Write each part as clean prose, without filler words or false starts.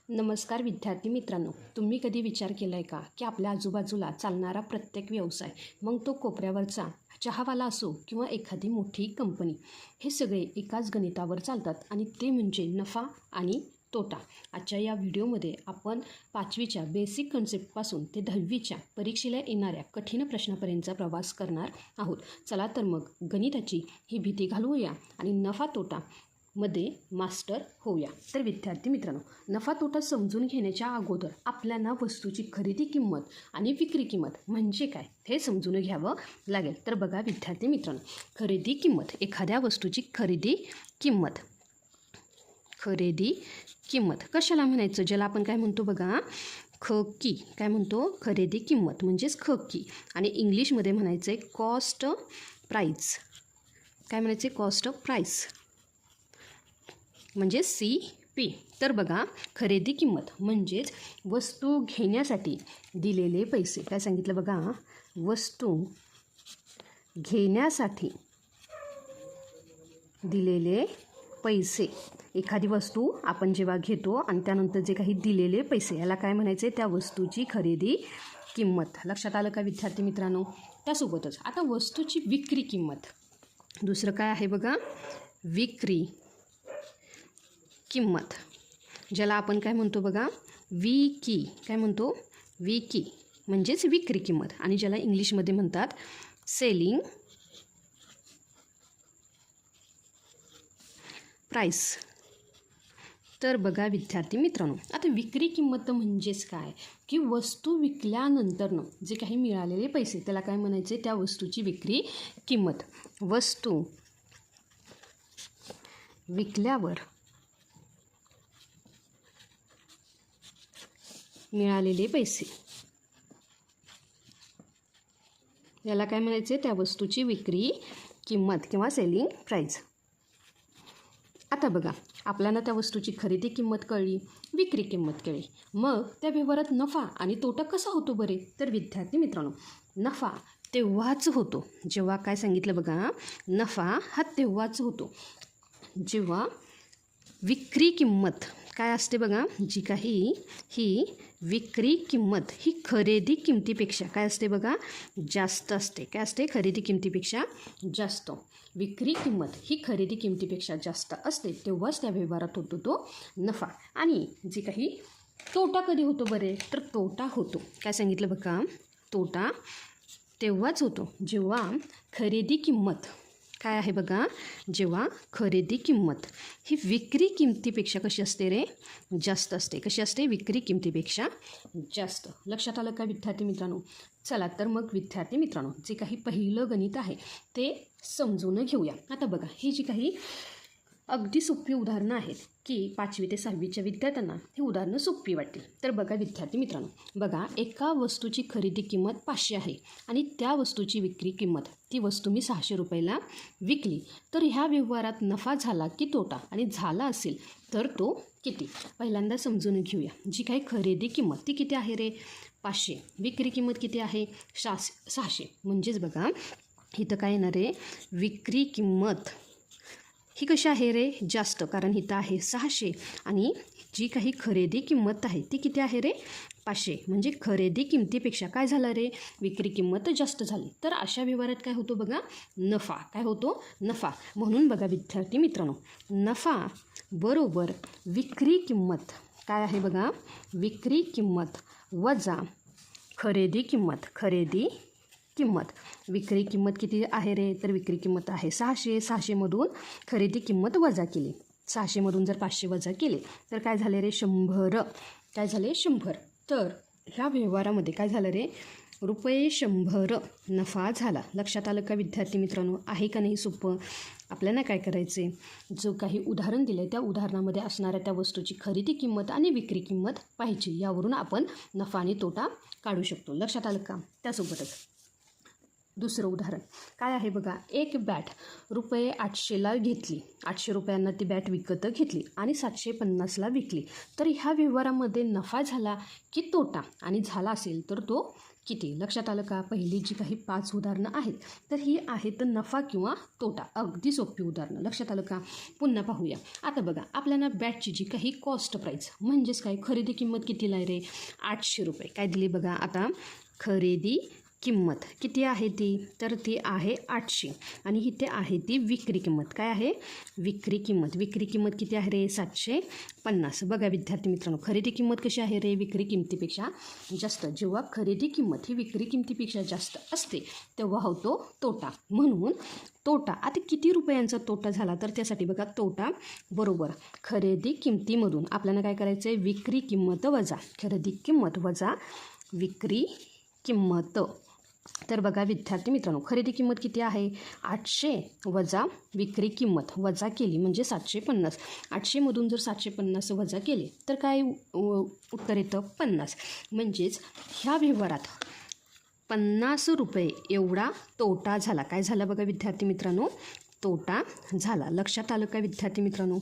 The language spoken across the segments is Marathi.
नमस्कार विद्यार्थी मित्रांनो, तुम्ही कधी विचार केला आहे का की आपल्या आजूबाजूला चालणारा प्रत्येक व्यवसाय, मग तो कोपऱ्यावरचा चहावाला असो किंवा एखादी मोठी कंपनी, हे सगळे एकाच गणितावर चालतात आणि ते म्हणजे नफा आणि तोटा. आजच्या या व्हिडिओमध्ये आपण 5वीच्या बेसिक कन्सेप्टपासून ते 10वीच्या परीक्षेला येणाऱ्या कठीण प्रश्नापर्यंतचा प्रवास करणार आहोत. चला तर मग गणिताची ही भीती घालवूया आणि नफा तोटा मध्ये मास्टर होऊया. तर विद्यार्थी मित्रांनो, नफा तोटा समजून घेण्याच्या अगोदर आपल्याला वस्तूची खरेदी किंमत आणि विक्री किंमत म्हणजे काय हे समजून घ्यावं लागेल. तर बघा विद्यार्थी मित्रांनो, खरेदी किंमत, एखाद्या वस्तूची खरेदी किंमत कशाला म्हणायचं, ज्याला आपण काय म्हणतो बघा, की काय म्हणतो, खरेदी किंमत म्हणजेच की. आणि इंग्लिशमध्ये म्हणायचं आहे कॉस्ट प्राईस. काय म्हणायचे, कॉस्ट ऑफ प्राईस म्हणजे CP. तर बघा, खरेदी किंमत म्हणजेच वस्तू घेण्यासाठी दिलेले पैसे. काय सांगितलं बघा, वस्तू घेण्यासाठी दिलेले पैसे. एखादी वस्तू आपण जेव्हा घेतो आणि त्यानंतर जे काही दिलेले पैसे, याला काय म्हणायचे, त्या वस्तूची खरेदी किंमत. लक्षात आलं का विद्यार्थी मित्रांनो? त्यासोबतच आता वस्तूची विक्री किंमत, दुसरं काय आहे बघा, विक्री किंमत, ज्याला आपण काय म्हणतो बघा, विकी. काय म्हणतो, विकी म्हणजेच विक्री किंमत, आणि ज्याला इंग्लिशमध्ये म्हणतात सेलिंग प्राईस. तर बघा विद्यार्थी मित्रांनो, आता विक्री किंमत म्हणजेच काय, की वस्तू विकल्यानंतरनं जे काही मिळालेले पैसे, त्याला काय म्हणायचे, त्या वस्तूची विक्री किंमत. वस्तू विकल्यावर मिळालेले पैसे, याला काय म्हणायचे, त्या वस्तूची विक्री किंमत किंवा सेलिंग प्राईस. आता बघा, आपल्याला त्या वस्तूची खरेदी किंमत कळली, विक्री किंमत कळली, मग त्या व्यवहारात नफा आणि तोटा कसा होतो बरे? तर विद्यार्थी मित्रांनो, नफा तेव्हाच होतो जेव्हा, काय सांगितलं बघा, नफा हा तेव्हाच होतो जेव्हा विक्री किंमत काय असते बघा, जी काही ही विक्री किंमत ही खरेदी किमतीपेक्षा काय असते बघा, जास्त असते. काय असते, खरेदी किमतीपेक्षा जास्त. विक्री किंमत ही खरेदी किमतीपेक्षा जास्त असते, तेव्हाच त्या व्यवहारात होतो तो नफा. आणि जी काही तोटा कधी होतो बरे? तर तोटा होतो, काय सांगितलं बघा, तोटा तेव्हाच होतो जेव्हा खरेदी किंमत काय आहे बघा, जेव्हा खरेदी किंमत ही विक्री किमतीपेक्षा कशी असते रे, जास्त असते. कशी असते, विक्री किमतीपेक्षा जास्त. लक्षात आलं का विद्यार्थी मित्रांनो? चला तर मग विद्यार्थी मित्रांनो, जे काही पहिलं गणित आहे ते समजून घेऊया. आता बघा, ही जी काही अगदी सोपी उदाहरणं आहेत की 5वी ते 6वीच्या विद्यार्थ्यांना ही उदाहरणं सोपी वाटतील. तर बघा विद्यार्थी मित्रांनो, बघा, एका वस्तूची खरेदी किंमत 500 आहे आणि त्या वस्तूची विक्री किंमत, ती वस्तू मी 600 रुपयाला विकली. तर ह्या व्यवहारात नफा झाला की तोटा, आणि झाला असेल तर तो किती? पहिल्यांदा समजून घेऊया. जी काही खरेदी किंमत ती किती आहे रे, 500. विक्री किंमत किती आहे, 600. म्हणजेच बघा, इथं काय येणार आहे, विक्री किंमत ही कशी आहे रे, जास्त, कारण इथं आहे 600 आणि जी काही खरेदी किंमत आहे ती किती आहे रे, 500. म्हणजे खरेदी किमतीपेक्षा काय झालं रे, विक्री किंमत जास्त झाली. तर अशा व्यवहारात काय होतो बघा, नफा. काय होतो, नफा. म्हणून बघा विद्यार्थी मित्रांनो, नफा बरोबर विक्री किंमत काय आहे बघा, विक्री किंमत वजा खरेदी किंमत. खरेदी किंमत, विक्री किंमत किती आहे रे, तर विक्री किंमत आहे 600. 600मधून खरेदी किंमत वजा केली, 600मधून जर 500 वजा केले तर काय झाले रे, 100. काय झाले, 100. तर ह्या व्यवहारामध्ये काय झालं रे, ₹100 नफा झाला. लक्षात आलं का विद्यार्थी मित्रांनो? आहे का नाही सोपं? आपल्याला काय करायचे, जो काही उदाहरण दिलं आहे त्या उदाहरणामध्ये असणाऱ्या त्या वस्तूची खरेदी किंमत आणि विक्री किंमत पाहिजे, यावरून आपण नफा आणि तोटा काढू शकतो. लक्षात आलं का? त्यासोबतच दुसरं उदाहरण काय आहे बघा, एक बॅट ₹800ला घेतली, 800 रुपयांना ती बॅट विकत घेतली आणि 750ला विकली. तर ह्या व्यवहारामध्ये नफा झाला की तोटा, आणि झाला असेल तर तो किती. लक्षात आलं का. पहिली जी काही 5 उदाहरणं आहेत तर ही आहेत नफा किंवा तोटा. अगदी सोपी उदाहरणं. लक्षात आलं का. पुन्हा पाहूया. आता बघा आपल्याला बॅटची जी काही कॉस्ट प्राईस म्हणजेच काय खरेदी किंमत कितीला आहे रे. 800 रुपये. काय दिली बघा. आता खरेदी किंमत किती आहे ती. तर ती आहे 800 आणि इथे आहे ती विक्री किंमत. काय आहे. विक्री किंमत. विक्री किंमत किती आहे रे. 750. बघा विद्यार्थी मित्रांनो खरेदी किंमत कशी आहे रे. विक्री किंमतीपेक्षा जास्त. जेव्हा खरेदी किंमत ही विक्री किंमतीपेक्षा जास्त असते तेव्हा होतो तोटा. म्हणून तोटा. आता किती रुपयांचा तोटा झाला तर त्यासाठी बघा तोटा बरोबर खरेदी किंमतीमधून आपल्याला काय करायचं आहे. विक्री किंमत वजा खरेदी किंमत वजा विक्री किंमत. तर बघा विद्यार्थी मित्रांनो खरेदी किंमत किती आहे. 800 वजा विक्री किंमत वजा केली म्हणजे 750. 800मधून जर 750 वजा केले तर काय उत्तर येतं 50. म्हणजेच ह्या व्यवहारात 50 रुपये एवढा तोटा झाला. काय झाला बघा विद्यार्थी मित्रांनो. तोटा झाला. लक्षात आलं का विद्यार्थी मित्रांनो.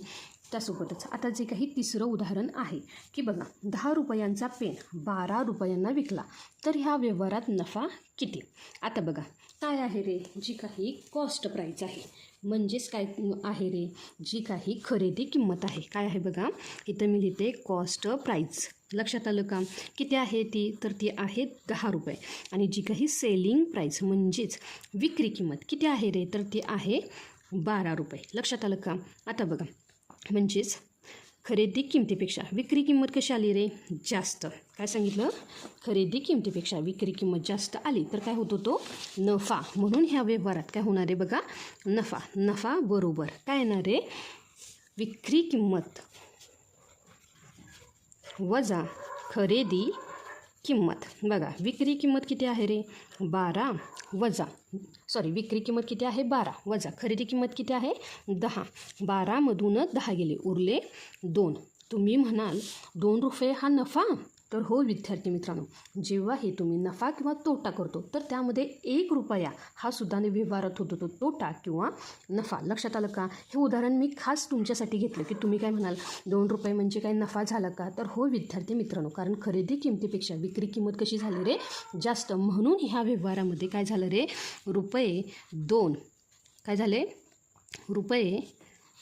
त्यासोबतच आता जे काही तिसरं उदाहरण आहे की बघा 10 रुपयांचा पेन 12 रुपयांना विकला तर ह्या व्यवहारात नफा किती. आता बघा काय आहे रे. जी काही कॉस्ट प्राईस आहे म्हणजेच काय आहे रे. जी काही खरेदी किंमत आहे. काय आहे बघा इथं मी लिहिते कॉस्ट प्राईस. लक्षात आलं का. किती आहे ती तर ती आहे 10 रुपये आणि जी काही सेलिंग प्राईस म्हणजेच विक्री किंमत किती आहे रे तर ती आहे 12 रुपये. लक्षात आलं का. आता बघा म्हणजेच खरेदी किंमतीपेक्षा विक्री किंमत कशी आली रे जास्त. काय सांगितलं. खरेदी किंमतीपेक्षा विक्री किंमत जास्त आली तर काय होतो तो नफा. म्हणून ह्या व्यवहारात काय होणार आहे बघा नफा. नफा बरोबर काय येणार रे विक्री किंमत वजा खरेदी किंमत. बघा विक्री किंमत किती आहे रे 12 वजा विक्री किंमत किती आहे 12 वजा खरेदी किंमत किती आहे 10. 12मधून 10 गेले उरले 2. तुम्ही म्हणाल 2 रुपये हा नफा. तर हो विद्यार्थी मित्रांनो जेव्हा हे तुम्ही नफा किंवा तोटा करतो तर त्यामध्ये 1 रुपया हा सुद्धा व्यवहारात होतो तो तोटा किंवा नफा. लक्षात आलं का. हे उदाहरण मी खास तुमच्यासाठी घेतलं की तुम्ही काय म्हणाल 2 रुपये म्हणजे काय नफा झाला का. तर हो विद्यार्थी मित्रांनो कारण खरेदी किंमतीपेक्षा विक्री किंमत कशी झाली रे जास्त. म्हणून ह्या व्यवहारामध्ये काय झालं रे रुपये 2 काय झाले रुपये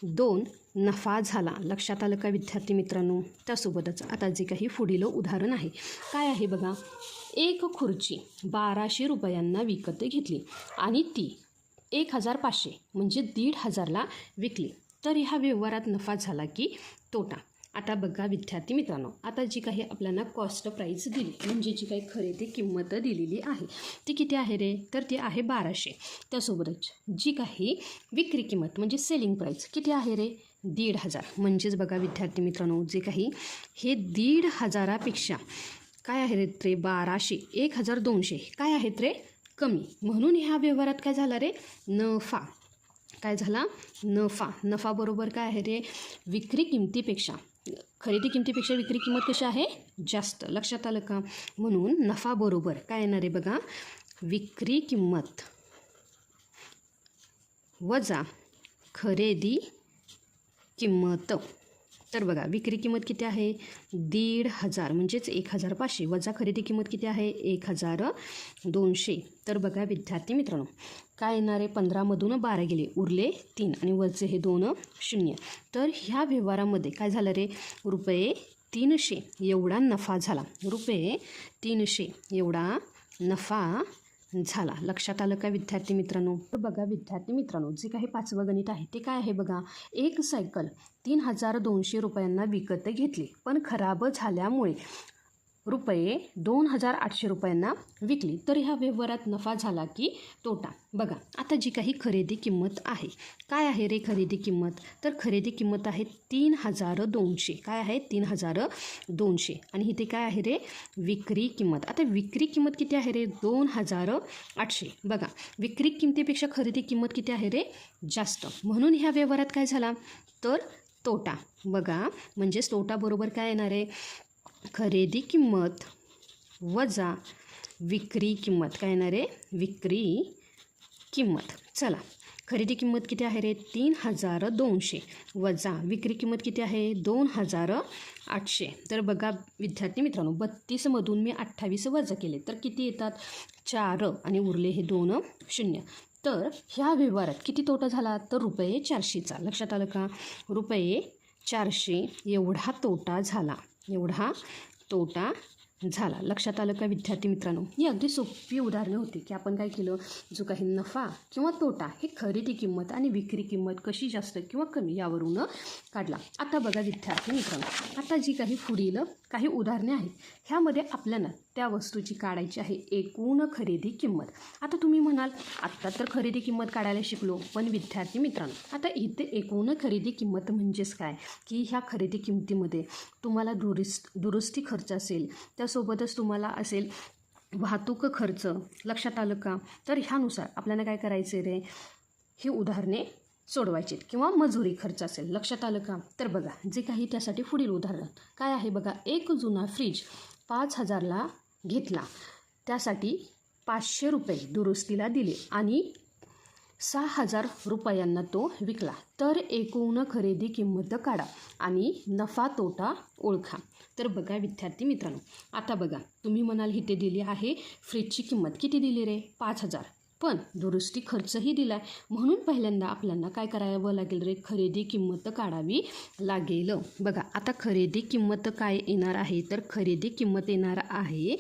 2 नफा झाला. लक्षात आलं का विद्यार्थी मित्रांनो. त्यासोबतच आता जे काही पुढील उदाहरण आहे काय आहे बघा. एक खुर्ची 1200 रुपयांना विकत घेतली आणि ती 1500 म्हणजे 1500ला विकली तर ह्या व्यवहारात नफा झाला की तोटा. आता बघा विद्यार्थी मित्रांनो आता जी काही आपल्याला कॉस्ट प्राईस दिली म्हणजे जी काही खरेदी किंमत दिलेली आहे ती किती आहे रे तर ती आहे 1200. त्यासोबतच जी काही विक्री किंमत म्हणजे सेलिंग प्राईस किती आहे रे 1500. म्हणजेच बघा विद्यार्थी मित्रांनो जे काही हे 1500पेक्षा काय आहे रे 1200 1200 काय आहेत रे कमी. म्हणून ह्या व्यवहारात काय झाला रे नफा. काय झाला नफा. नफा बरोबर काय आहे रे विक्री किंमतीपेक्षा खरेदी किंमतीपेक्षा विक्री किंमत कशी आहे जास्त. लक्षात आलं का. म्हणून नफा बरोबर काय येणार आहे बघा विक्री किंमत वजा खरेदी किंमत. तर बघा विक्री किंमत किती आहे 1500 म्हणजेच 1500 वजा खरेदी किंमत किती आहे 1200. तर बघा विद्यार्थी मित्रांनो काय येणार आहे 15मधून 12 गेले उरले 3 आणि वरचे हे 2 0. तर ह्या व्यवहारामध्ये काय झालं रे रुपये 300 एवढा नफा झाला. रुपये 300 एवढा नफा झाला. लक्षात आलं का विद्यार्थी मित्रांनो. तर बघा विद्यार्थी मित्रांनो जे काही 5वं गणित आहे ते काय आहे बघा. एक सायकल 3200 रुपयांना विकत घेतली पण खराब झाल्यामुळे रुपये 2800 रुपयांना विकली तर ह्या व्यवहारात नफा झाला की तोटा. बघा आता जी काही खरेदी किंमत आहे काय आहे रे खरेदी किंमत तर खरेदी किंमत आहे 3200. काय आहे 3200 आणि इथे काय आहे रे विक्री किंमत. आता विक्री किंमत किती आहे रे 2800. बघा विक्री किंमतीपेक्षा खरेदी किंमत किती आहे रे जास्त. म्हणून ह्या व्यवहारात काय झाला तर तोटा. बघा म्हणजेच तोटा बरोबर काय येणार आहे खरेदी किंमत वजा विक्री किंमत. काय येणार आहे विक्री किंमत. चला खरेदी किंमत किती आहे रे 3200 वजा विक्री किंमत किती आहे 2800. तर बघा विद्यार्थी मित्रांनो 32मधून मी 28 वजा केले तर किती येतात 4 आणि उरले हे 2 शून्य. तर ह्या व्यवहारात किती तोटा झाला तर रुपये 400चा. लक्षात आलं का? रुपये 400 एवढा तोटा झाला, एवढा तोटा झाला. लक्षात आलं का विद्यार्थी मित्रांनो? ही अगदी सोपी उदाहरणे होती की आपण काय केलं, जो काही नफा किंवा तोटा हे खरेदी किंमत आणि विक्री किंमत कशी जास्त किंवा कमी यावरून काढला. आता बघा विद्यार्थी मित्रांनो, आता जी काही पुढील काही उदाहरणे आहेत ह्यामध्ये आपल्याला त्या वस्तूची काढायची आहे एकूण खरेदी किंमत. आता तुम्ही म्हणाल आत्ता तर खरेदी किंमत काढायला शिकलो, पण विद्यार्थी मित्रांनो आता इथे एकूण खरेदी किंमत म्हणजेच काय की ह्या खरेदी किंमतीमध्ये तुम्हाला दुरुस्ती खर्च असेल, त्यासोबतच तुम्हाला असेल वाहतूक खर्च. लक्षात आलं का? तर ह्यानुसार आपल्याला काय करायचं रे, ही उदाहरणे सोडवायचे किंवा मजुरी खर्च असेल. लक्षात आलं का? तर बघा जे काही त्यासाठी पुढील उदाहरण काय आहे बघा. एक जुना फ्रीज 5000ला घेतला, त्यासाठी 500 रुपये दुरुस्तीला दिले आणि 6000 रुपयांना तो विकला. तर एकूण खरेदी किंमत काढा आणि नफा तोटा ओळखा. तर बघा विद्यार्थी मित्रांनो, आता बघा तुम्ही म्हणाल इथे दिली आहे फ्रीजची किंमत किती दिली रे 5000, पण दुरुस्ती खर्चही दिला आहे, म्हणून पहिल्यांदा आपल्याला काय करावं लागेल रे, खरेदी किंमत काढावी लागेल. बघा आता खरेदी किंमत काय येणार आहे, तर खरेदी किंमत येणार आहे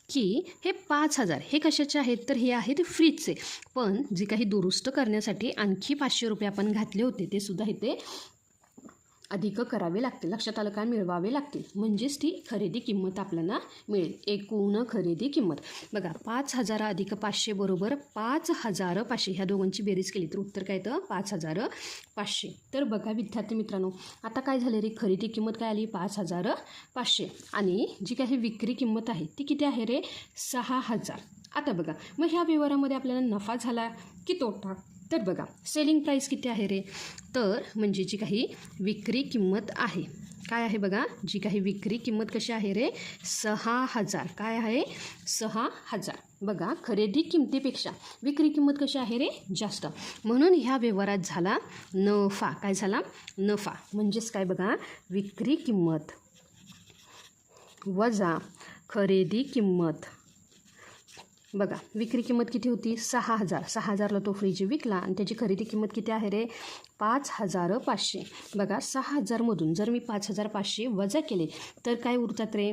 की हे 5000 हे कशाचे आहेत, तर हे आहेत फ्रीजचे, पण जे काही दुरुस्त करण्यासाठी आणखी 500 रुपये आपण घातले होते ते सुद्धा इथे अधिक करावे लागतील. लक्षात आलं का? मिळवावे लागतील, म्हणजेच ती खरेदी किंमत आपल्याला मिळेल. एकूण खरेदी किंमत बघा 5000 अधिक 500 बरोबर 5500. ह्या दोघांची बेरीज केली तर उत्तर काय येतं 5500. तर बघा विद्यार्थी मित्रांनो, आता काय झाले रे, खरेदी किंमत काय आली 5500 आणि जी काही विक्री किंमत आहे ती किती आहे रे 6000. आता बघा मग ह्या व्यवहारामध्ये आपल्याला नफा झाला की तोटा, तर बघा सेलिंग प्राईस किती आहे रे, तर म्हणजे जी काही विक्री किंमत आहे काय आहे बघा, जी काही विक्री किंमत कशी आहे रे 6000. काय आहे 6000. बघा खरेदी किंमतीपेक्षा विक्री किंमत कशी आहे रे जास्त, म्हणून ह्या व्यवहारात झाला नफा. काय झाला नफा, म्हणजेच काय बघा विक्री किंमत वजा खरेदी किंमत. बघा विक्री किंमत किती होती 6000. 6000ला तो फ्रीज विकला आणि त्याची खरेदी किंमत किती आहे रे 5500. बघा 6000मधून जर मी 5500 वजा केले तर काय उरतात रे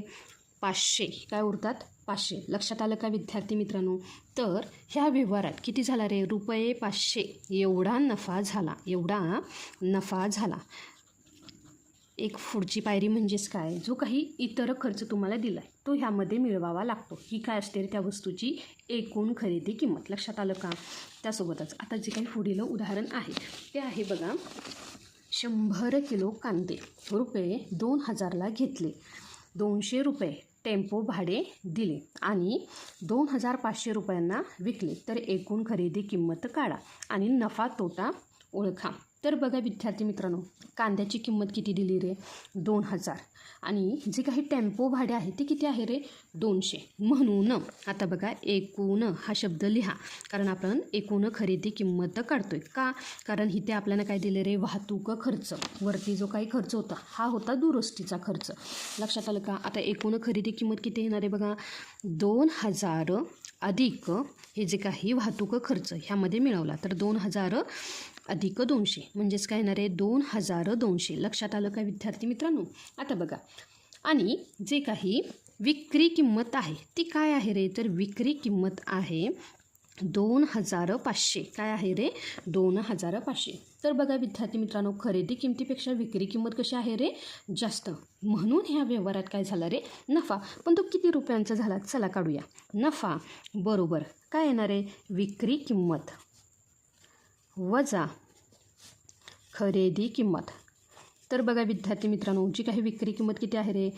500. काय उरतात 500. लक्षात आलं का विद्यार्थी मित्रांनो? तर ह्या व्यवहारात किती झाला रे रुपये 500 एवढा नफा झाला, एवढा नफा झाला. एक पुढची पायरी म्हणजेच काय, जो काही इतर खर्च तुम्हाला दिला आहे तो ह्यामध्ये मिळवावा लागतो. ही काय असते त्या वस्तूची एकूण खरेदी किंमत. लक्षात आलं का? त्यासोबतच आता जे काही पुढील उदाहरण आहे ते आहे बघा 100 किलो कांदे रुपये 2000ला घेतले, 200 रुपये टेम्पो भाडे दिले आणि 2500 रुपयांना विकले. तर एकूण खरेदी किंमत काढा आणि नफा तोटा ओळखा. तर बघा विद्यार्थी मित्रांनो, कांद्याची किंमत किती दिली रे 2000 आणि जे काही टेम्पो भाडे आहे ते किती आहे रे 200. म्हणून आता बघा एकूण हा शब्द लिहा, कारण आपण एकूण खरेदी किंमत काढतोय का, कारण इथे आपल्याला काय दिले रे वाहतूक खर्च. वरती जो काही खर्च होता हा होता दुरुस्तीचा खर्च. लक्षात आलं का? आता एकूण खरेदी किंमत किती येणार आहे बघा 2000 अधिक हे जे काही वाहतूक खर्च ह्यामध्ये मिळवला, तर 2000 अधिक 200 म्हणजेच काय येणार आहे 2200. लक्षात आलं का विद्यार्थी मित्रांनो? आता बघा आणि जे काही विक्री किंमत आहे ती काय आहे रे, तर विक्री किंमत आहे 2500. काय आहे रे 2500. तर बघा विद्यार्थी मित्रांनो, खरेदी किंमतीपेक्षा विक्री किंमत कशी आहे रे जास्त, म्हणून ह्या व्यवहारात काय झाला रे नफा. पण तो किती रुपयांचा झाला चला काढूया. नफा बरोबर काय येणार आहे विक्री किंमत वजा खरेदी किंमत. तर बघा विद्यार्थी मित्रांनो, जी काही विक्री किंमत किती आहे रे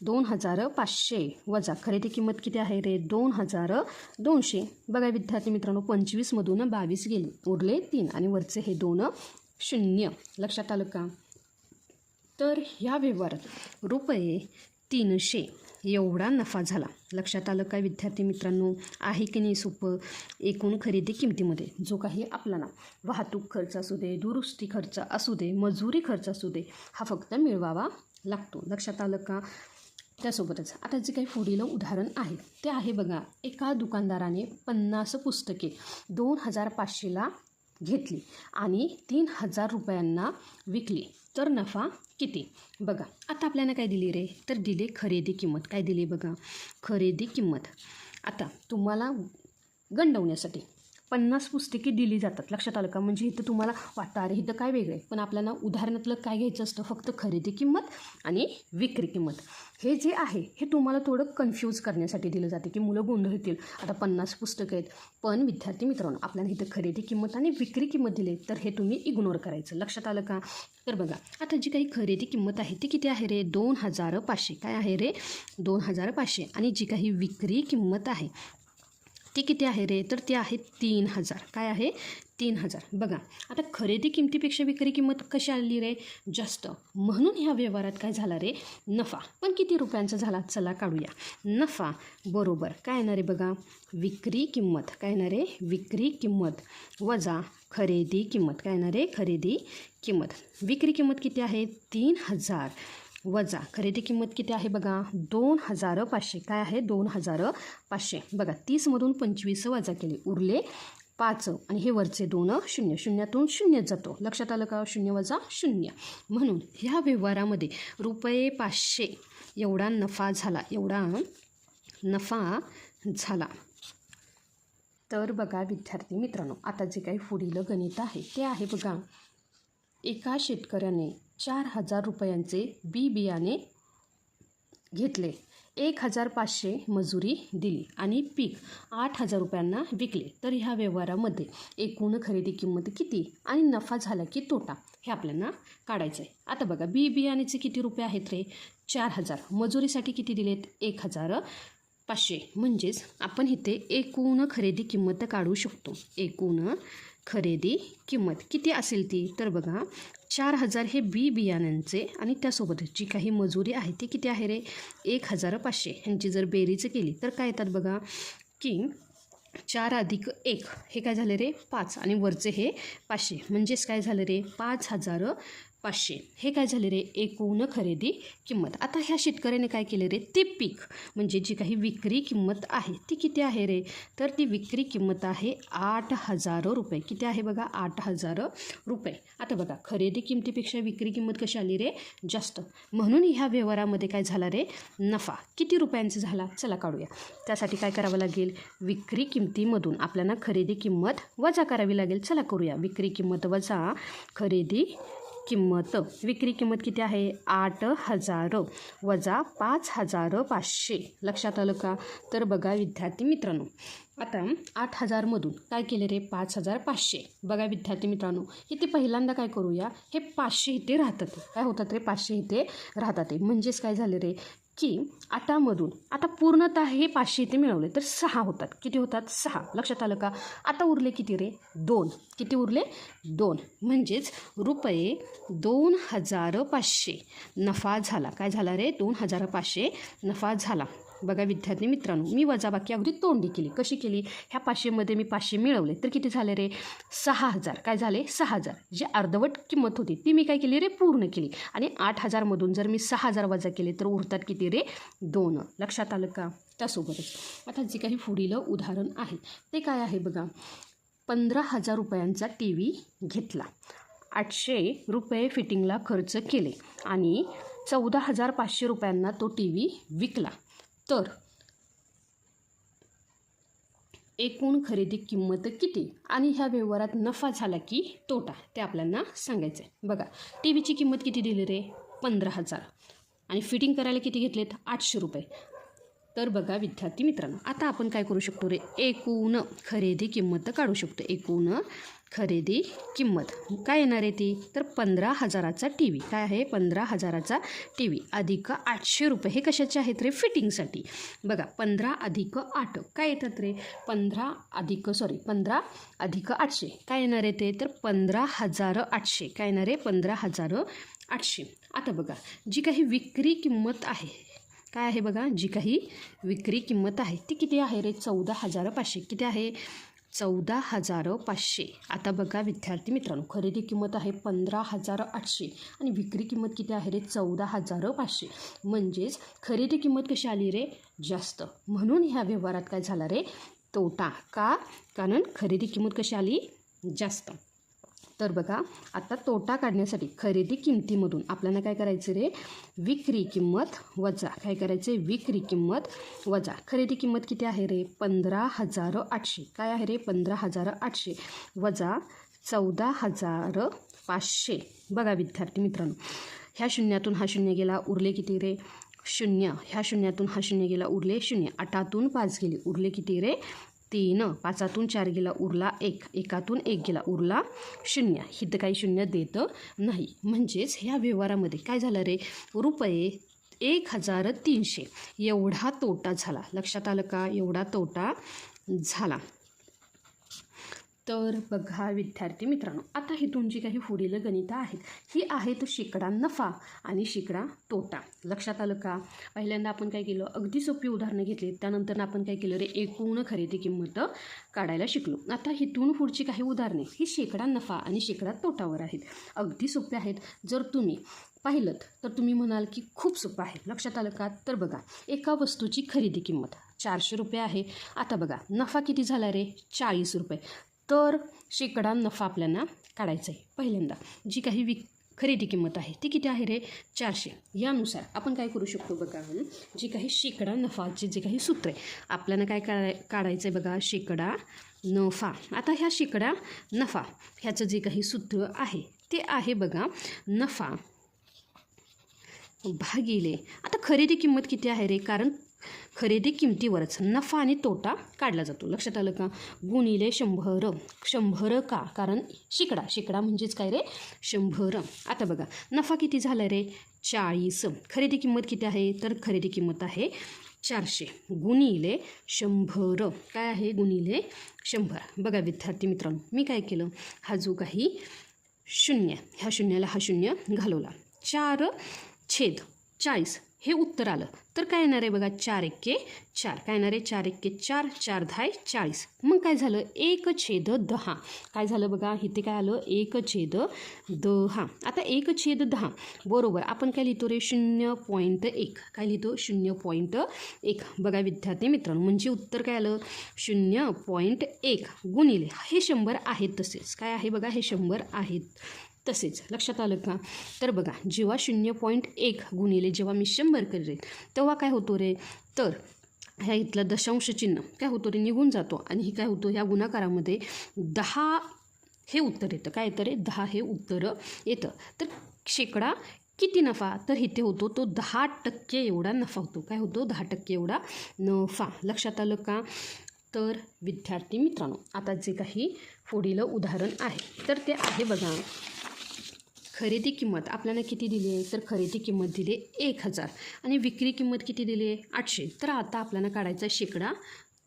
2500 वजा खरेदी किंमत किती आहे रे 2200. बघा विद्यार्थी मित्रांनो 25मधून 22 गेले, उरले 3 आणि वरचे हे 2 शून्य. लक्षात आलं का? तर ह्या व्यवहारात रुपये 300 एवढा नफा झाला. लक्षात आलं काय विद्यार्थी मित्रांनो? आहे की नाही सोपं? एकूण खरेदी किमतीमध्ये जो काही आपल्याला वाहतूक खर्च असू दे, दुरुस्ती खर्च असू दे, मजुरी खर्च असू दे, हा फक्त मिळवावा लागतो. लक्षात आलं का? त्यासोबतच आता जे काही पुढील उदाहरण आहे ते आहे बघा, एका दुकानदाराने 50 पुस्तके 2500ला घेतली आणि 3000 रुपयांना विकली, तर नफा किती? बघा आता आपल्याला काय दिली रे? तर दिले खरेदी किंमत. काय दिली बघा? खरेदी किंमत. आता तुम्हाला गंडवण्यासाठी 50 पुस्तके दिली जातात. लक्षात आलं का? म्हणजे इथं तुम्हाला वाटतं अरे इथं काय वेगळं आहे, पण आपल्याला उदाहरणातलं काय घ्यायचं असतं? फक्त खरेदी किंमत आणि विक्री किंमत. हे जे आहे हे तुम्हाला थोडं कन्फ्यूज करण्यासाठी दिलं जाते की मुलं गोंधळतील. आता 50 पुस्तकं आहेत, पण विद्यार्थी मित्रांनो आपल्याला इथं खरेदी किंमत आणि विक्री किंमत दिली, तर हे तुम्ही इग्नोर करायचं. लक्षात आलं का? तर बघा आता जी काही खरेदी किंमत आहे ती किती आहे रे? 2500. काय आहे रे? 2500. आणि जी काही विक्री किंमत आहे ती किती आहे रे? तर ती आहे 3000. काय आहे? 3000. बघा आता खरेदी किमतीपेक्षा विक्री किंमत कशी आली रे? जास्त. म्हणून ह्या व्यवहारात काय झाला रे? नफा. पण किती रुपयांचा झाला? चला काढूया. नफा बरोबर काय येणार आहे बघा? विक्री किंमत. काय येणार आहे? विक्री किंमत वजा खरेदी किंमत. काय येणार आहे? खरेदी किंमत. विक्री किंमत किती आहे? 3000 वजा खरेदी किंमत किती आहे बघा? 2500. काय आहे? 2500. बघा 30मधून 25 वजा केले, उरले 5 आणि हे वरचे 2 शून्य, शून्यातून 0 जातो. लक्षात आलं का? 0 वजा 0. म्हणून ह्या व्यवहारामध्ये ₹500 एवढा नफा झाला. एवढा नफा झाला. तर बघा विद्यार्थी मित्रांनो आता जे काही पुढील गणित आहे ते आहे बघा, एका शेतकऱ्याने 4000 रुपयांचे बी बियाणे घेतले, 1500 मजुरी दिली आणि पीक 8000 रुपयांना विकले, तर ह्या व्यवहारामध्ये एकूण खरेदी किंमत किती आणि नफा झाला की तोटा हे आपल्याला काढायचं आहे. आता बघा बी बियाण्याचे किती रुपये आहेत रे? 4000. मजुरीसाठी किती दिलेत? 1500. म्हणजेच आपण इथे एकूण खरेदी किंमत काढू शकतो. एकूण खरेदी किंमत किती असेल ती? तर बघा 4000 हे बी बियाण्यांचे आणि त्यासोबत जी काही मजुरी आहे ती किती आहे रे? 1500. ह्यांची जर बेरीज केली तर काय येतात बघा की 4 अधिक 1 हे काय झाले रे? 5 आणि वरचे हे 500. म्हणजेच काय झालं रे? 5500. हे काय झाले रे? एकूण खरेदी किंमत. आता ह्या शेतकऱ्याने काय केले रे? ते पीक म्हणजे जी काही विक्री किंमत आहे ती किती आहे रे? तर ती विक्री किंमत आहे 8000 रुपये. किती आहे बघा? 8000 रुपये. आता बघा खरेदी किमतीपेक्षा विक्री किंमत कशी आली रे? जास्त. म्हणून ह्या व्यवहारामध्ये काय झाला रे? नफा किती रुपयांचा झाला? चला काढूया. त्यासाठी काय करावं लागेल? विक्री किमतीमधून आपल्याला खरेदी किंमत वजा करावी लागेल. चला करूया. विक्री किंमत वजा खरेदी किंमत. विक्री किंमत किती आहे? 8000 वजा 5500. लक्षात आलं का? तर बघा विद्यार्थी मित्रांनो आता 8000मधून काय केले रे? 5500. बघा विद्यार्थी मित्रांनो इथे पहिल्यांदा काय करूया? हे 500 इथे राहतात. काय होतात रे? 500 इथे राहतात. म्हणजेच काय झाले रे की 8मधून आता पूर्णतः हे 500 इथे मिळवले तर 6 होतात. किती होतात? 6. लक्षात आलं का? आता उरले किती रे? 2. किती उरले? 2. म्हणजेच ₹2500 नफा झाला. काय झाला रे? 2500 नफा झाला. बघा विद्यार्थी मित्रांनो मी वजाबाकी अगदी तोंडी केली. कशी केली? ह्या 500मध्ये मी 500 मिळवले तर किती झाले रे? 6000. काय झाले? 6000. जी अर्धवट किंमत होती ती मी काय केली रे? पूर्ण केली. आणि 8000मधून जर मी 6000 वजा केले तर उरतात किती रे? 2. लक्षात आलं का? त्यासोबतच आता जे काही पुढील उदाहरण आहे ते काय आहे बघा, 15000 रुपयांचा टी व्ही घेतला, 800 रुपये फिटिंगला खर्च केले आणि 14500 रुपयांना तो टी व्ही विकला, तर एकूण खरेदी किंमत किती आणि ह्या व्यवहारात नफा झाला की तोटा ते आपल्याला सांगायचं आहे. बघा टी व्हीची किंमत किती दिली रे? 15000 आणि फिटिंग करायला किती घेतलेत? 800 रुपये. तर बघा विद्यार्थी मित्रांनो आता आपण काय करू शकतो रे? एकूण खरेदी किंमत काढू शकतो. एकूण खरेदी किंमत काय येणार आहे ती? तर 15000चा टी व्ही. काय आहे? 15000चा टी व्ही अधिक 800 रुपये. हे कशाचे आहेत रे? फिटिंगसाठी. बघा 15 अधिक 8 काय येतात रे? 15 अधिक 800 काय येणार आहे ते? तर 15800. काय येणार आहे? 15800. आता बघा जी काही विक्री किंमत आहे काय आहे बघा, जी काही विक्री किंमत आहे ती किती आहे रे, 14,500. किती आहे, 14,500. आता बघा विद्यार्थी मित्रांनो, खरेदी किंमत आहे 15,800 आणि विक्री किंमत किती आहे रे, 14,500. म्हणजेच खरेदी किंमत कशी आली रे, जास्त. म्हणून ह्या व्यवहारात काय झाला रे, तोटा. का, कारण खरेदी किंमत कशी आली, जास्त. तर बघा आता तोटा काढण्यासाठी खरेदी किंमतीमधून आपल्याला काय करायचं रे, विक्री किंमत वजा. काय करायचे, विक्री किंमत वजा खरेदी किंमत किती आहे रे, 15,800. काय आहे रे, 15,800 वजा 14,500. बघा विद्यार्थी मित्रांनो, ह्या शून्यातून हा शून्य गेला, उरले किती रे, शून्य. ह्या शून्यातून हा शून्य गेला, उरले शून्य. 8तून 5 गेले, उरले किती रे, 3. 5तून 4 गेला, उरला 1. 1तून 1 गेला, उरला 0. इथं काही शून्य देतं नाही. म्हणजेच ह्या व्यवहारामध्ये काय झालं रे, रुपये 1,300 एवढा तोटा झाला. लक्षात आलं का, एवढा तोटा झाला. तर बघा विद्यार्थी मित्रांनो, आता ही तुमची काही पुढील गणितं आहेत, ही आहेत शेकडा नफा आणि शेकडा तोटा. लक्षात आलं का. पहिल्यांदा आपण काय केलं, अगदी सोपी उदाहरणं घेतली. त्यानंतर आपण काय केलं रे, एकूण खरेदी किंमत काढायला शिकलो. आता हिथून पुढची काही उदाहरणे ही शेकडा नफा आणि शेकडा तोटावर आहेत. अगदी सोपे आहेत. जर तुम्ही पाहिलं तर तुम्ही म्हणाल की खूप सोपं आहे. लक्षात आलं का. तर बघा, एका वस्तूची खरेदी किंमत 400 रुपये आहे. आता बघा नफा किती झाला रे, 40 रुपये. तर शेकडा नफा आपल्याला काढायचा आहे. पहिल्यांदा जी काही खरेदी किंमत आहे ती किती आहे रे, 400. यानुसार आपण काय करू शकतो बघा, जी काही शेकडा नफाचे जे काही सूत्र आहे आपल्याला काय काढायचं आहे बघा, शेकडा नफा. आता ह्या शेकडा नफा ह्याचं जे काही सूत्र आहे ते आहे बघा, नफा भागिले. आता खरेदी किंमत किती आहे रे, कारण खरेदी किमतीवरच नफा आणि तोटा काढला जातो. लक्षात आलं का. गुणिले 100. 100 का, कारण शेकडा म्हणजेच काय रे, 100. आता बघा नफा किती झाला रे, 40. खरेदी किंमत किती आहे, तर खरेदी किंमत आहे 400 गुणिले 100. काय आहे, गुणिले 100. बघा विद्यार्थी मित्रांनो, मी काय केलं, हा जो काही शून्य, ह्या शून्याला हा शून्य घालवला. 4/40 हे उत्तर आलं. तर काय येणार आहे बघा, 4×1 4. काय येणार आहे, 4×1 4, 4×10 40. मग काय झालं, 1/10. काय झालं बघा, इथे काय आलं, 1/10. आता 1/10 बरोबर आपण काय लिहितो रे, 0.1. काय लिहितो, 0.1. बघा विद्यार्थी मित्रांनो, म्हणजे उत्तर काय आलं, 0.1 गुणिले हे 100 आहेत तसेच. काय आहे बघा, हे 100 आहेत तसेच. लक्षात आलं का. तर बघा जेव्हा 0.1 गुणिले जेव्हा मी 100 करेल तेव्हा काय होतो रे, तर ह्या इथलं दशांश चिन्ह काय होतो रे, निघून जातो. आणि हे काय होतं, ह्या गुणाकारामध्ये 10 हे उत्तर येतं. काय येतं रे, 10 हे उत्तर येतं. तर शेकडा किती नफा, तर इथे होतो तो 10% एवढा नफा होतो. काय होतो, 10% एवढा नफा. लक्षात आलं का. तर विद्यार्थी मित्रांनो, आता जे काही पुढील उदाहरण आहे तर ते आहे बघा, खरेदी किंमत आपल्याला किती दिली आहे, तर खरेदी किंमत दिली 1,000 आणि विक्री किंमत किती दिली आहे, 800. तर आता आपल्याला काढायचा शेकडा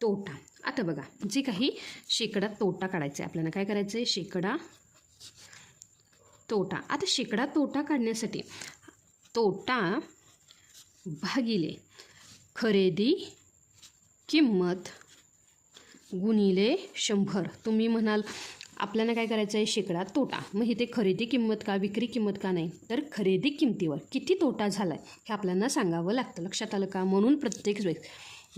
तोटा. आता बघा जे काही शेकडा तोटा काढायचा आहे आपल्याला, काय करायचं आहे, शेकडा तोटा. आता शेकडा तोटा काढण्यासाठी तोटा भागिले खरेदी किंमत गुणिले 100. तुम्ही म्हणाल आपल्याला काय करायचं आहे, शेकडा तोटा. मग इथे खरेदी किंमत का, विक्री किंमत का नाही, तर खरेदी किंमतीवर किती तोटा झाला आहे हे आपल्याला सांगावं लागतं. लक्षात आलं का. म्हणून प्रत्येक वेळेस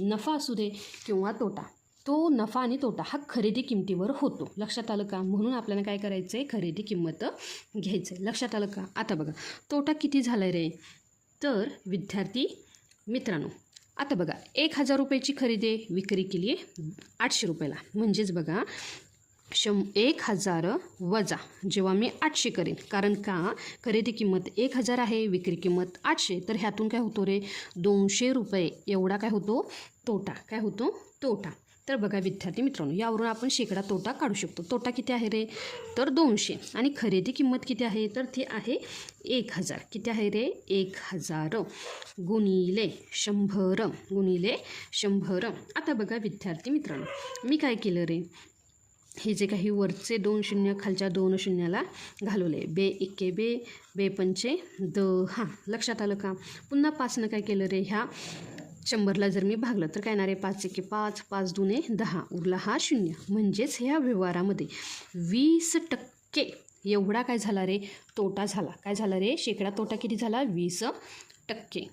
नफा असू दे किंवा तोटा, तो नफा आणि तोटा हा खरेदी किंमतीवर होतो. लक्षात आलं का. म्हणून आपल्याला काय करायचं आहे, खरेदी किंमत घ्यायचं आहे. लक्षात आलं का. आता बघा तोटा किती झाला आहे रे, तर विद्यार्थी मित्रांनो आता बघा 1,000 रुपयाची खरेदी विक्री केली आहे 800 रुपयाला. म्हणजेच बघा 1,000 वजा जेव्हा मी 800 करेन, कारण का खरेदी किंमत 1,000 आहे, विक्री किंमत 800. तर ह्यातून काय होतो रे, 200 रुपये एवढा काय होतो, तोटा. काय होतो, तोटा. तर बघा विद्यार्थी मित्रांनो, यावरून आपण शेकडा तोटा काढू शकतो. तोटा किती आहे रे, तर 200 आणि खरेदी किंमत किती आहे, तर ती आहे 1,000. किती आहे रे, 1,000 गुणिले 100 गुणिले 100. आता बघा विद्यार्थी मित्रांनो, मी काय केलं रे, हे जे काही वरचे 2 शून्य खालच्या 2 शून्याला घालवले, बे एक्के बे, बे पंचे 10. लक्षात आलं का? पुन्हा 5नं काय केलं रे, ह्या 100ला जर मी भागलं तर काय येणार आहे, 5 एक्के 5, 5 दुने 10, उरला हा 0. म्हणजेच ह्या व्यवहारामध्ये 20% एवढा काय झाला रे, तोटा झाला. काय झाला रे, शेकडा तोटा किती झाला, 20%.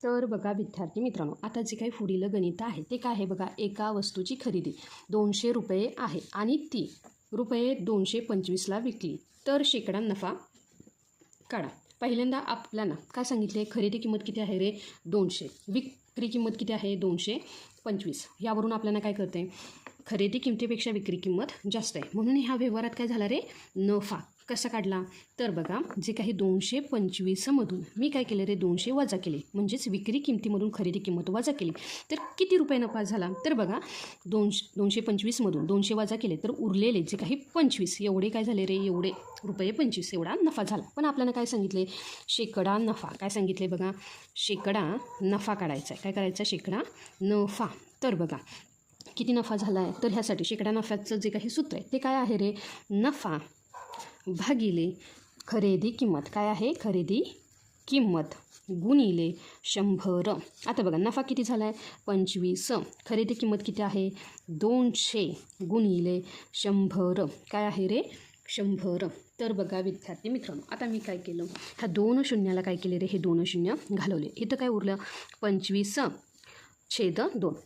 तर बघा विद्यार्थी मित्रांनो, आता जे काही पुढील गणित आहे ते काय आहे बघा. एका वस्तूची खरेदी 200 रुपये आहे आणि ती रुपये 225ला विकली, तर शेकडा नफा काढा. पहिल्यांदा आपल्याला काय सांगितले, खरेदी किंमत किती आहे रे, 200, विक्री किंमत किती आहे, 225. यावरून आपल्याला काय कळते, खरेदी किमतीपेक्षा विक्री किंमत जास्त आहे, म्हणून ह्या व्यवहारात काय झाला रे, नफा कसा काढला. तर बघा, जे काही 225मधून मी काय केलं रे, 200 वजा केले, म्हणजेच विक्री किमतीमधून खरेदी किंमत वजा केली, तर किती रुपये नफा झाला. तर बघा, 225मधून 200 वजा केले तर उरलेले जे काही 25 एवढे काय झाले रे, एवढे रुपये 25 एवढा नफा झाला. पण आपल्याला काय सांगितले, शेकडा नफा. काय सांगितले बघा, शेकडा नफा काढायचा आहे. काय करायचा, शेकडा नफा. तर बघा किती नफा झाला आहे, तर ह्यासाठी शेकडा नफ्याचं जे काही सूत्र आहे ते काय आहे रे, नफा भागिले खरेदी किंमत. काय आहे, खरेदी किंमत गुणिले 100. आता बघा, नफा किती झाला आहे, 25, खरेदी किंमत किती आहे, 200 गुणिले 100. काय आहे रे, 100. तर बघा विद्यार्थी मित्रांनो, आता मी काय केलं, ह्या 2 शून्याला काय केले रे, हे 2 शून्य घालवले. इथं काय उरलं, 25/2.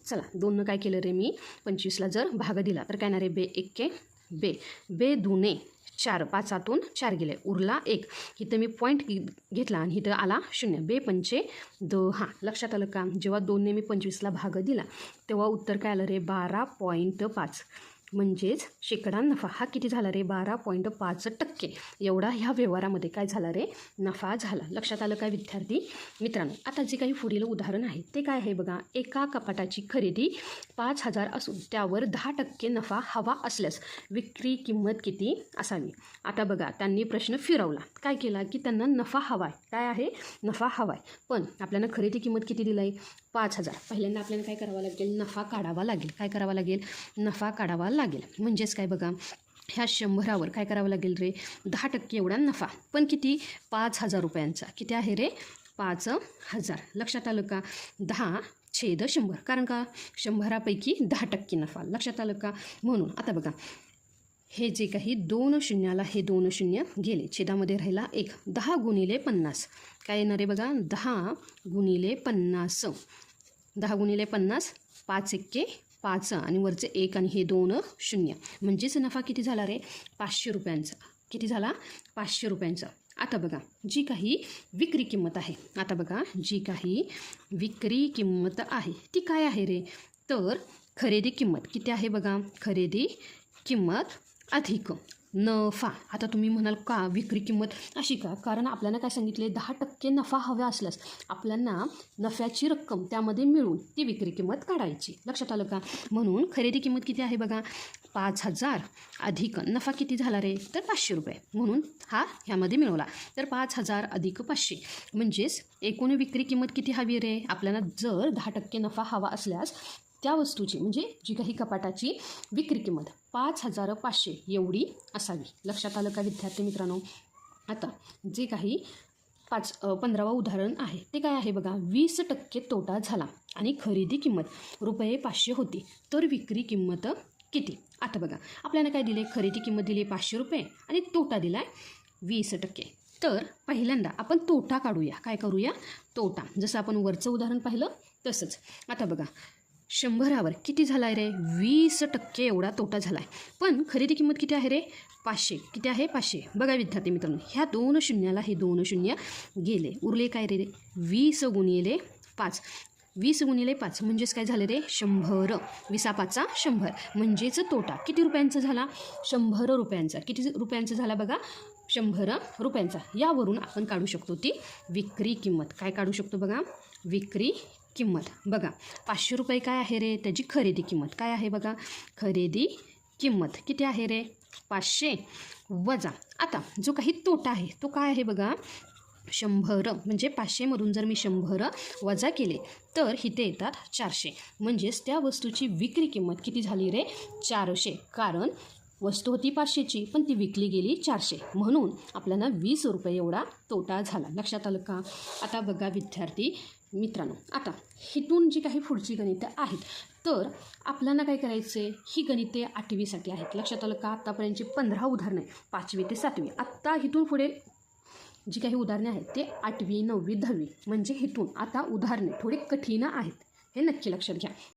चला, 2नं काय केलं रे, मी 25ला जर भाग दिला तर काय ना रे, बे एक्के बे, बे दुने 4, 5 4 गेले, उरला 1. इथं मी पॉईंट घेतला आणि इथं आला 0, बे पंचे 10. लक्षात आलं का? जेव्हा 2ने मी 25ला भाग दिला तेव्हा उत्तर काय आलं रे, 12.5. म्हणजेच शेकडा नफा हा किती झाला रे, 12.5% एवढा ह्या व्यवहारामध्ये काय झाला रे, नफा झाला. लक्षात आलं काय विद्यार्थी मित्रांनो? आता जे काही पुढील उदाहरण आहे ते काय आहे बघा. एका कपाटाची खरेदी 5,000 असून त्यावर 10% नफा हवा असल्यास विक्री किंमत किती असावी. आता बघा, त्यांनी प्रश्न फिरवला. काय केला की त्यांना नफा हवा आहे. काय आहे, नफा हवा आहे. पण आपल्याला खरेदी किंमत किती दिला आहे, 5,000. पहिल्यांदा आपल्याला काय करावं लागेल, नफा काढावा लागेल. काय करावा लागेल, नफा काढावा लागेल. म्हणजेच काय बघा, ह्या 100वर काय करावं लागेल रे, 10% एवढा नफा. पण किती, 5,000 रुपयांचा. किती आहे रे, 5,000. लक्षात आलं का? 10/100. कारण का, 100पैकी 10% नफा. लक्षात आलं का? म्हणून आता बघा, हे जे काही 2 शून्याला हे 2 शून्य गेले, छेदामध्ये राहिला 1. 10 गुणिले 50 काय येणार आहे बघा, 10 गुणिले 50. 10 गुणिले 50, 5 एक्के 5 आणि वरचे 1 आणि हे 2 शून्य. म्हणजेच नफा किती झाला रे, 500 रुपयांचा. किती झाला, 500 रुपयांचा. आता बघा, जी काही विक्री किंमत आहे, आता बघा जी काही विक्री किंमत आहे ती काय आहे रे, तर खरेदी किंमत किती आहे बघा, खरेदी किंमत अधिक नफा. आता तुम्ही म्हणाल का विक्री किंमत अशी का, कारण आपल्याला काय सांगितले, 10% नफा हवा असल्यास आपल्याला नफ्याची रक्कम त्यामध्ये मिळून ती विक्री किंमत काढायची. लक्षात आलं का? म्हणून खरेदी किंमत किती आहे बघा, 5,000 अधिक नफा किती झाला रे, तर 500 रुपये. म्हणून हा ह्यामध्ये मिळवला. तर 5,000 अधिक 500 म्हणजेच एकूण विक्री किंमत किती हवी रे, आपल्याला जर 10% नफा हवा असल्यास त्या वस्तूची म्हणजे जी काही कपाटाची विक्री किंमत 5,500 एवढी असावी. लक्षात आलं का विद्यार्थी मित्रांनो? आता जे काही 15वा उदाहरण आहे ते काय आहे बघा, 20% तोटा झाला आणि खरेदी किंमत रुपये 500 होती, तर विक्री किंमत किती. आता बघा, आपल्याला काय दिले, खरेदी किंमत दिली 500 रुपये आणि तोटा दिला आहे 20%. तर पहिल्यांदा आपण तोटा काढूया. काय करूया, तोटा. जसं आपण वरचं उदाहरण पाहिलं तसंच. आता बघा, 100वर किती झाला आहे रे, 20% एवढा तोटा झाला आहे. पण खरेदी किंमत किती आहे रे, 500. किती आहे, 500. बघा विद्यार्थी मित्रांनो, ह्या 2 शून्याला हे 2 शून्य गेले, उरले काय रे, 20 गुणिले 5. 20 गुणिले 5 म्हणजेच काय झालं रे, 100. 20/5 100. म्हणजेच तोटा किती रुपयांचा झाला, 100 रुपयांचा. किती रुपयांचा झाला बघा, 100 रुपयांचा. यावरून आपण काढू शकतो ती विक्री किंमत. काय काढू शकतो बघा, विक्री किंमत. बघा, 500 रुपये काय आहे रे, त्याची खरेदी किंमत. काय आहे बघा, खरेदी किंमत किती आहे रे, 500 वजा. आता जो काही तोटा आहे तो काय आहे बघा, 100. म्हणजे 500मधून जर मी 100 वजा केले तर इथे येतात 400. म्हणजेच त्या वस्तूची विक्री किंमत किती झाली रे, 400. कारण वस्तू होती 500ची पण ती विकली गेली 400, म्हणून आपल्याला 20 रुपये एवढा तोटा झाला. लक्षात आलं का? आता बघा विद्यार्थी मित्रांनो, आता इथून जी काही पुढची गणितं आहेत तर आपल्याला काय करायचं आहे, ही गणिते 8वीसाठी आहेत. लक्षात आलं का? आत्तापर्यंतची 15 उदाहरणे 5वी ते 7वी. आत्ता इथून पुढे जी काही उदाहरणे आहेत ते 8वी 9वी 10वी म्हणजे इथून आता उदाहरणे थोडी कठीण आहेत, हे नक्की लक्षात घ्या.